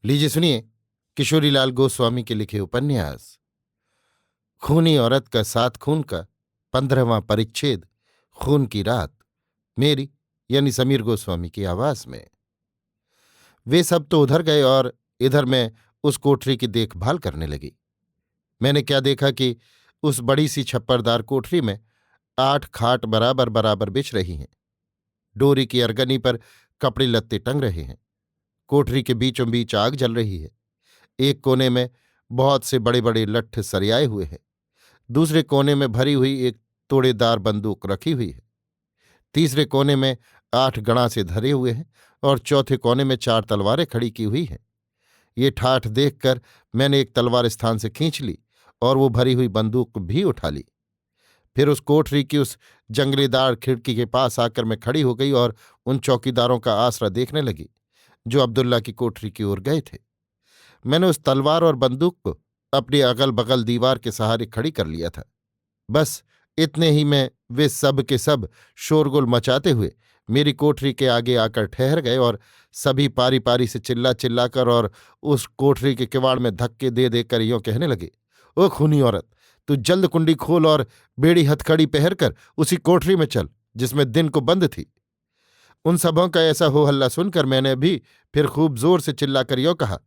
लीजिए सुनिए किशोरीलाल गोस्वामी के लिखे उपन्यास खूनी औरत का सात खून का 15वां परिच्छेद खून की रात। मेरी यानी समीर गोस्वामी की आवाज में। वे सब तो उधर गए और इधर मैं उस कोठरी की देखभाल करने लगी। मैंने क्या देखा कि उस बड़ी सी छप्परदार कोठरी में 8 खाट बराबर बराबर बिछ रही हैं। डोरी की अरगनी पर कपड़े लत्ते टंग रहे हैं। कोठरी के बीचों बीच आग जल रही है। एक कोने में बहुत से बड़े बड़े लट्ठ सरियाए हुए हैं। दूसरे कोने में भरी हुई एक तोड़ेदार बंदूक रखी हुई है। तीसरे कोने में 8 गणासे धरे हुए हैं और चौथे कोने में 4 तलवारें खड़ी की हुई हैं। ये ठाठ देखकर मैंने एक तलवार स्थान से खींच ली और वो भरी हुई बंदूक भी उठा ली। फिर उस कोठरी की उस जंगलीदार खिड़की के पास आकर मैं खड़ी हो गई और उन चौकीदारों का आसरा देखने लगी जो अब्दुल्ला की कोठरी की ओर गए थे। मैंने उस तलवार और बंदूक को अपनी अगल बगल दीवार के सहारे खड़ी कर लिया था। बस इतने ही में वे सब के सब शोरगुल मचाते हुए मेरी कोठरी के आगे आकर ठहर गए और सभी पारी पारी से चिल्ला चिल्लाकर और उस कोठरी के किवाड़ में धक्के दे देकर यों कहने लगे, ओ खूनी औरत, तू जल्द कुंडी खोल और बेड़ी हथकड़ी पहनकर उसी कोठरी में चल जिसमें दिन को बंद थी। उन सबों का ऐसा हो हल्ला सुनकर मैंने भी फिर खूब जोर से चिल्लाकर यों कहा,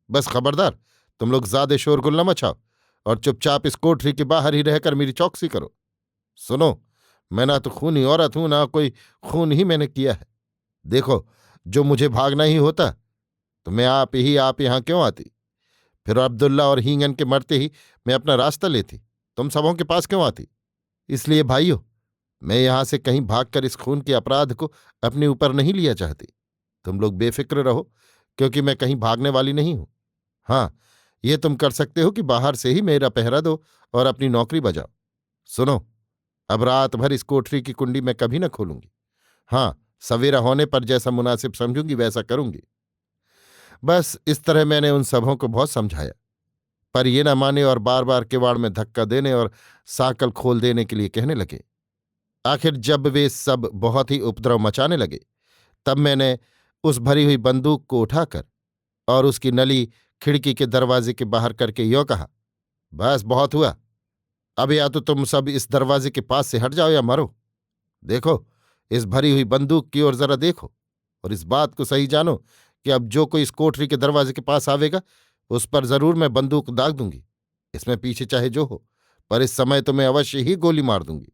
बस खबरदार, तुम लोग ज्यादा शोरगुल न मचाओ और चुपचाप इस कोठरी के बाहर ही रहकर मेरी चौकसी करो। सुनो, मैं ना तो खूनी औरत हूं ना कोई खून ही मैंने किया है। देखो, जो मुझे भागना ही होता तो मैं आप यहां क्यों आती? फिर अब्दुल्ला और हींगन के मरते ही मैं अपना रास्ता लेती, तुम सबों के पास क्यों आती? इसलिए भाइयों, मैं यहां से कहीं भागकर इस खून के अपराध को अपने ऊपर नहीं लिया चाहती। तुम लोग बेफिक्र रहो, क्योंकि मैं कहीं भागने वाली नहीं हूं। हाँ, ये तुम कर सकते हो कि बाहर से ही मेरा पहरा दो और अपनी नौकरी बजाओ। सुनो, अब रात भर इस कोठरी की कुंडी मैं कभी न खोलूंगी। हाँ, सवेरा होने पर जैसा मुनासिब समझूंगी वैसा करूंगी। बस इस तरह मैंने उन सबों को बहुत समझाया, पर ये न माने और बार बार किवाड़ में धक्का देने और साकल खोल देने के लिए कहने लगे। आखिर जब वे सब बहुत ही उपद्रव मचाने लगे, तब मैंने उस भरी हुई बंदूक को उठाकर और उसकी नली खिड़की के दरवाजे के बाहर करके यों कहा, बस बहुत हुआ। अब या तो तुम सब इस दरवाजे के पास से हट जाओ या मरो। देखो, इस भरी हुई बंदूक की ओर जरा देखो और इस बात को सही जानो कि अब जो कोई इस कोठरी के दरवाजे के पास आवेगा उस पर जरूर मैं बंदूक दाग दूंगी। इसमें पीछे चाहे जो हो, पर इस समय तो मैं अवश्य ही गोली मार दूंगी।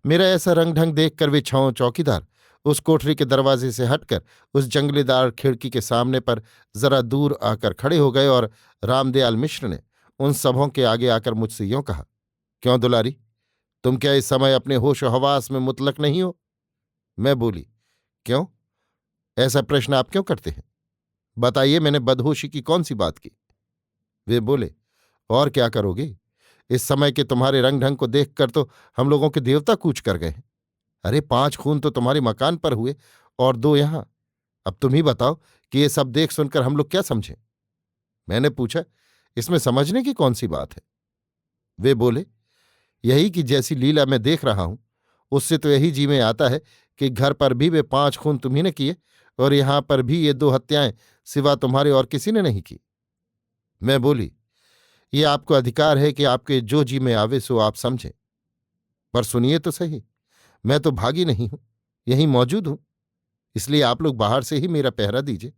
मेरा ऐसा रंग ढंग देखकर वे छहों चौकीदार उस कोठरी के दरवाजे से हटकर उस जंगलीदार खिड़की के सामने पर जरा दूर आकर खड़े हो गए और रामदयाल मिश्र ने उन सबों के आगे आकर मुझसे यों कहा, क्यों दुलारी, तुम क्या इस समय अपने होश और हवास में मुतलक नहीं हो? मैं बोली, क्यों? ऐसा प्रश्न आप क्यों करते हैं? बताइए, मैंने बदहोशी की कौन सी बात की? वे बोले, और क्या करोगे? इस समय के तुम्हारे रंग ढंग को देखकर तो हम लोगों के देवता कूच कर गए हैं। अरे 5 खून तो तुम्हारे मकान पर हुए और 2 यहां। अब तुम ही बताओ कि ये सब देख सुनकर हम लोग क्या समझें? मैंने पूछा, इसमें समझने की कौन सी बात है? वे बोले, यही कि जैसी लीला मैं देख रहा हूं उससे तो यही जी में आता है कि घर पर भी वे 5 खून तुम्ही ने किए और यहां पर भी ये 2 हत्याएं सिवा तुम्हारे और किसी ने नहीं की। मैं बोली, ये आपको अधिकार है कि आपके जो जी में आवे सो आप समझें, पर सुनिए तो सही, मैं तो भागी नहीं हूं, यहीं मौजूद हूं। इसलिए आप लोग बाहर से ही मेरा पहरा दीजिए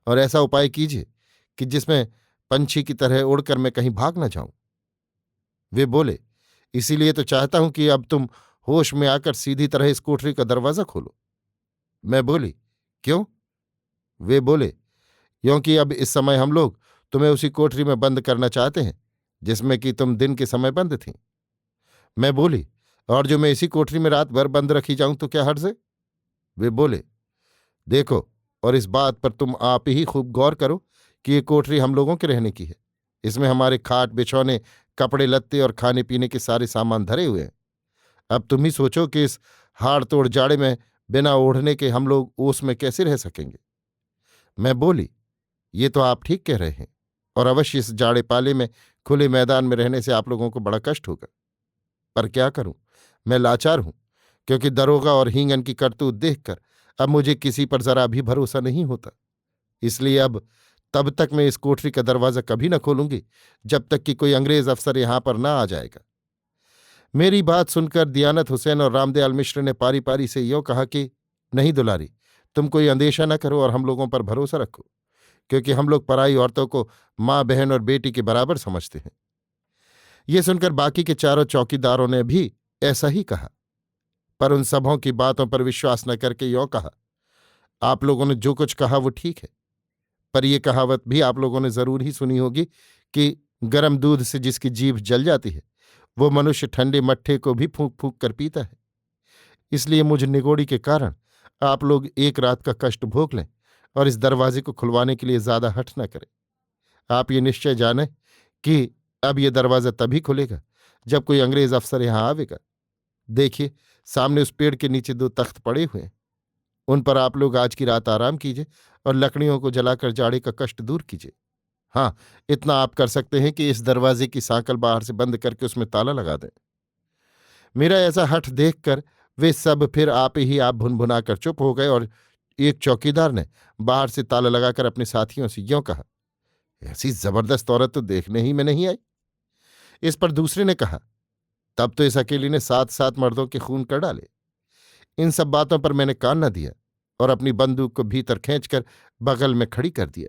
और ऐसा उपाय कीजिए कि जिसमें पंछी की तरह उड़कर मैं कहीं भाग न जाऊं। वे बोले, इसीलिए तो चाहता हूं कि अब तुम होश में आकर सीधी तरह इस कोठरी का दरवाजा खोलो। मैं बोली, क्यों? वे बोले, क्योंकि अब इस समय हम लोग तुम्हें उसी कोठरी में बंद करना चाहते हैं जिसमें कि तुम दिन के समय बंद थीं। मैं बोली, और जो मैं इसी कोठरी में रात भर बंद रखी जाऊं तो क्या हर्ज है? वे बोले, देखो, और इस बात पर तुम आप ही खूब गौर करो कि ये कोठरी हम लोगों के रहने की है। इसमें हमारे खाट बिछौने कपड़े लत्ते और खाने पीने के सारे सामान धरे हुए हैं। अब तुम ही सोचो कि इस हाड़ तोड़ जाड़े में बिना ओढ़ने के हम लोग ओस में कैसे रह सकेंगे? मैं बोली, ये तो आप ठीक कह रहे हैं और अवश्य इस जाड़े पाले में खुले मैदान में रहने से आप लोगों को बड़ा कष्ट होगा। पर क्या करूं, मैं लाचार हूं, क्योंकि दरोगा और हींगन की करतूत देखकर अब मुझे किसी पर जरा भी भरोसा नहीं होता। इसलिए अब तब तक मैं इस कोठरी का दरवाजा कभी न खोलूंगी जब तक कि कोई अंग्रेज अफसर यहां पर ना आ जाएगा। मेरी बात सुनकर दियानत हुसैन और रामदयाल मिश्र ने पारी पारी से यों कहा कि नहीं दुलारी, तुम कोई अंदेशा न करो और हम लोगों पर भरोसा रखो, क्योंकि हम लोग पराई औरतों को माँ बहन और बेटी के बराबर समझते हैं। ये सुनकर बाकी के चारों चौकीदारों ने भी ऐसा ही कहा, पर उन सबों की बातों पर विश्वास न करके यों कहा, आप लोगों ने जो कुछ कहा वो ठीक है, पर यह कहावत भी आप लोगों ने जरूर ही सुनी होगी कि गर्म दूध से जिसकी जीभ जल जाती है वो मनुष्य ठंडे मट्ठे को भी फूंक फूंक कर पीता है। इसलिए मुझ निगोड़ी के कारण आप लोग एक रात का कष्ट भोग लें और इस दरवाजे को खुलवाने के लिए ज्यादा हठ न करें। आप ये निश्चय जानें कि अब ये दरवाजा तभी खुलेगा जब कोई अंग्रेज अफसर यहां आवेगा। देखिए, सामने उस पेड़ के नीचे 2 तख्त पड़े हुए हैं, उन पर आप लोग आज की रात आराम कीजिए और लकड़ियों को जलाकर जाड़े का कष्ट दूर कीजिए। हाँ, इतना आप कर सकते हैं कि इस दरवाजे की सांकल बाहर से बंद करके उसमें ताला लगा दें। मेरा ऐसा हठ देखकर वे सब फिर आप भुनभुनाकर चुप हो गए और एक चौकीदार ने बाहर से ताला लगाकर अपने साथियों से यों कहा, ऐसी जबरदस्त औरत तो देखने ही में नहीं आई। इस पर दूसरे ने कहा, तब तो इस अकेली ने 7-7 मर्दों के खून कर डाले। इन सब बातों पर मैंने कान न दिया और अपनी बंदूक को भीतर खींचकर बगल में खड़ी कर दिया।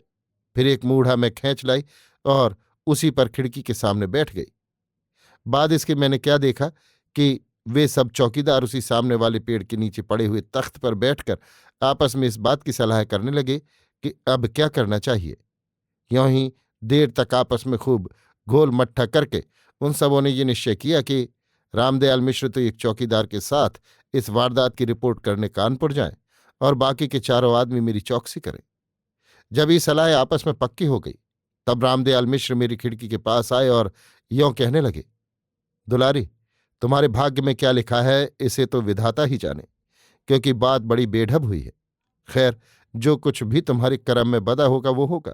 फिर एक मूढ़ा मैं खींच लाई और उसी पर खिड़की के सामने बैठ गई। बाद इसके मैंने क्या देखा कि वे सब चौकीदार उसी सामने वाले पेड़ के नीचे पड़े हुए तख्त पर बैठकर आपस में इस बात की सलाह करने लगे कि अब क्या करना चाहिए। यों ही देर तक आपस में खूब घोल मट्ठा करके उन सबों ने ये निश्चय किया कि रामदयाल मिश्र तो एक चौकीदार के साथ इस वारदात की रिपोर्ट करने कानपुर जाएं और बाकी के चारों आदमी मेरी चौकसी करें। जब ये सलाह आपस में पक्की हो गई तब रामदयाल मिश्र मेरी खिड़की के पास आए और यों कहने लगे, दुलारी, तुम्हारे भाग्य में क्या लिखा है इसे तो विधाता ही जाने, क्योंकि बात बड़ी बेढब हुई है। खैर, जो कुछ भी तुम्हारे कर्म में बदा होगा वो होगा।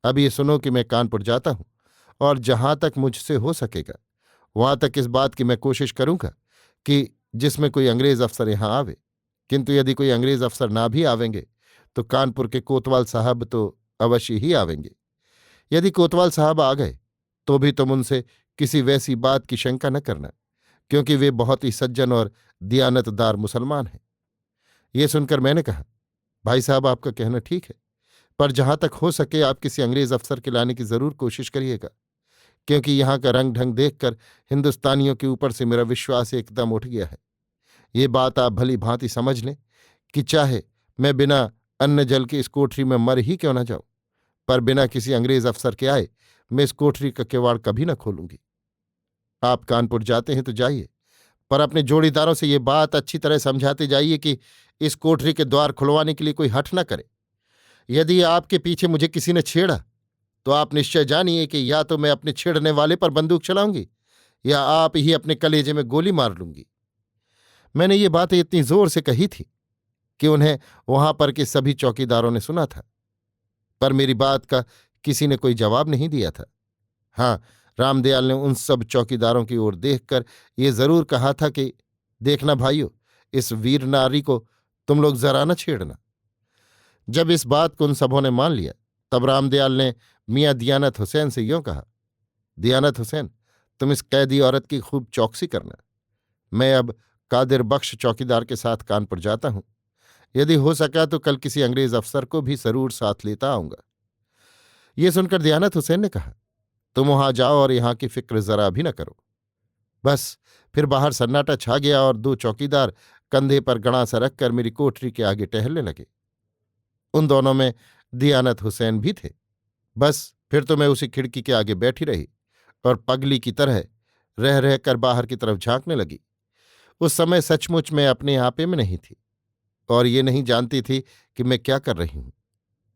अब ये सुनो कि मैं कानपुर जाता हूं और जहां तक मुझसे हो सकेगा वहां तक इस बात की मैं कोशिश करूंगा कि जिसमें कोई अंग्रेज अफसर यहां आवे, किंतु यदि कोई अंग्रेज अफसर ना भी आवेंगे तो कानपुर के कोतवाल साहब तो अवश्य ही आवेंगे। यदि कोतवाल साहब आ गए तो भी तुम उनसे किसी वैसी बात की शंका न करना, क्योंकि वे बहुत ही सज्जन और दियानतदार मुसलमान हैं। ये सुनकर मैंने कहा, भाई साहब, आपका कहना ठीक है, पर जहां तक हो सके आप किसी अंग्रेज अफसर के लाने की जरूर कोशिश करिएगा, क्योंकि यहां का रंग ढंग देखकर हिंदुस्तानियों के ऊपर से मेरा विश्वास एकदम उठ गया है। ये बात आप भली भांति समझ लें कि चाहे मैं बिना अन्न जल के इस कोठरी में मर ही क्यों न जाऊं, पर बिना किसी अंग्रेज अफसर के आए मैं इस कोठरी का किवाड़ कभी न खोलूंगी। आप कानपुर जाते हैं तो जाइए, पर अपने जोड़ीदारों से ये बात अच्छी तरह समझाते जाइए कि इस कोठरी के द्वार खुलवाने के लिए कोई हठ न करे। यदि आपके पीछे मुझे किसी ने छेड़ा तो आप निश्चय जानिए कि या तो मैं अपने छेड़ने वाले पर बंदूक चलाऊंगी या आप ही अपने कलेजे में गोली मार लूंगी। मैंने ये बातें इतनी जोर से कही थी कि उन्हें वहां पर के सभी चौकीदारों ने सुना था, पर मेरी बात का किसी ने कोई जवाब नहीं दिया था। हाँ, रामदयाल ने उन सब चौकीदारों की ओर देखकर ये जरूर कहा था कि देखना भाइयों, इस वीर नारी को तुम लोग जरा न छेड़ना। जब इस बात को उन सबों ने मान लिया तब रामदयाल ने मियाँ दियानत हुसैन से यों कहा, दियानत हुसैन, तुम इस कैदी औरत की खूब चौकसी करना। मैं अब कादिर बख्श चौकीदार के साथ कानपुर जाता हूं। यदि हो सका तो कल किसी अंग्रेज अफसर को भी जरूर साथ लेता आऊंगा। ये सुनकर दियानत हुसैन ने कहा, तुम वहां जाओ और यहां की फिक्र जरा भी न करो। बस फिर बाहर सन्नाटा छा गया और 2 चौकीदार कंधे पर गणासा रखकर मेरी कोठरी के आगे टहलने लगे। उन दोनों में दियानत हुसैन भी थे। बस फिर तो मैं उसी खिड़की के आगे बैठी रही और पगली की तरह रह रहकर बाहर की तरफ झांकने लगी। उस समय सचमुच मैं अपने आपे में नहीं थी और ये नहीं जानती थी कि मैं क्या कर रही हूं।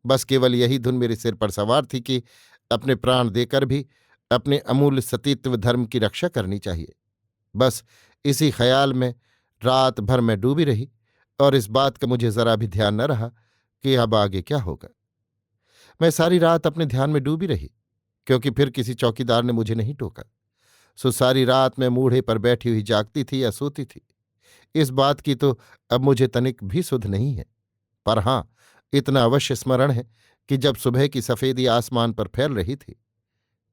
बस केवल यही धुन मेरे सिर पर सवार थी कि अपने प्राण देकर भी अपने अमूल्य सतीत्व धर्म की रक्षा करनी चाहिए। बस इसी ख्याल में रात भर मैं डूबी रही और इस बात का मुझे जरा भी ध्यान न रहा कि अब आगे क्या होगा। मैं सारी रात अपने ध्यान में डूबी रही, क्योंकि फिर किसी चौकीदार ने मुझे नहीं टोका। सो सारी रात मैं मूढ़े पर बैठी हुई जागती थी या सोती थी, इस बात की तो अब मुझे तनिक भी सुध नहीं है। पर हां, इतना अवश्य स्मरण है कि जब सुबह की सफेदी आसमान पर फैल रही थी,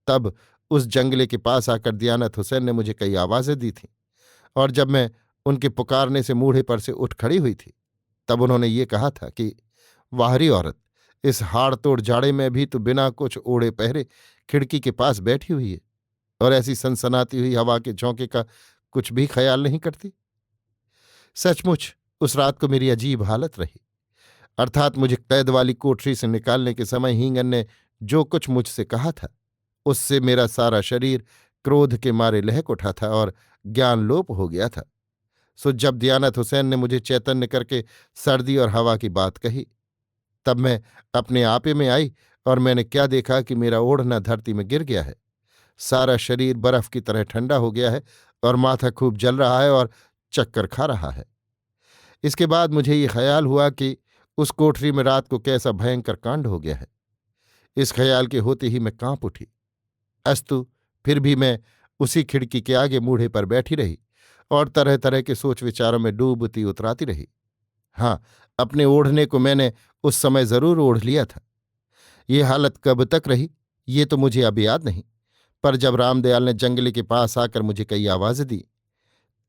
तब उस जंगले के पास आकर दियानत हुसैन ने मुझे कई आवाजें दी थीं, और जब मैं उनके पुकारने से मूढ़े पर से उठ खड़ी हुई थी, तब उन्होंने ये कहा था कि वाहरी औरत, इस हाड़-तोड़ जाड़े में भी तो बिना कुछ ओढ़े पहरे खिड़की के पास बैठी हुई है और ऐसी सनसनाती हुई हवा के झोंके का कुछ भी ख्याल नहीं करती। सचमुच उस रात को मेरी अजीब हालत रही। अर्थात मुझे कैद वाली कोठरी से निकालने के समय हींगन ने जो कुछ मुझसे कहा था, उससे मेरा सारा शरीर क्रोध के मारे लहक उठा था और ज्ञान लोप हो गया था। सो जब दियानत हुसैन ने मुझे चैतन्य करके सर्दी और हवा की बात कही, तब मैं अपने आपे में आई और मैंने क्या देखा कि मेरा ओढ़ना धरती में गिर गया है। सारा शरीर बर्फ की तरह ठंडा हो गया है और माथा खूब जल रहा है और चक्कर खा रहा है। इसके बाद मुझे ये ख्याल हुआ कि उस कोठरी में रात को कैसा भयंकर कांड हो गया है। इस ख्याल के होते ही मैं कांप उठी। अस्तु फिर भी मैं उसी खिड़की के आगे मूढ़े पर बैठी रही और तरह तरह के सोच विचारों में डूबती उतराती रही। हाँ, अपने ओढ़ने को मैंने उस समय जरूर ओढ़ लिया था। ये हालत कब तक रही ये तो मुझे अब याद नहीं, पर जब रामदयाल ने जंगले के पास आकर मुझे कई आवाजें दी,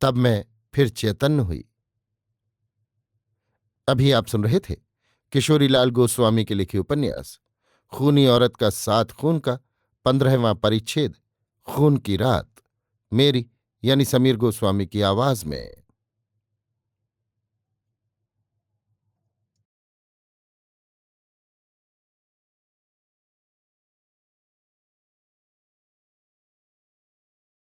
तब मैं फिर चैतन्य हुई। अभी आप सुन रहे थे किशोरीलाल गोस्वामी के लिखे उपन्यास खूनी औरत का सात खून का 15वां परिच्छेद, खून की रात, मेरी यानी समीर गोस्वामी की आवाज में।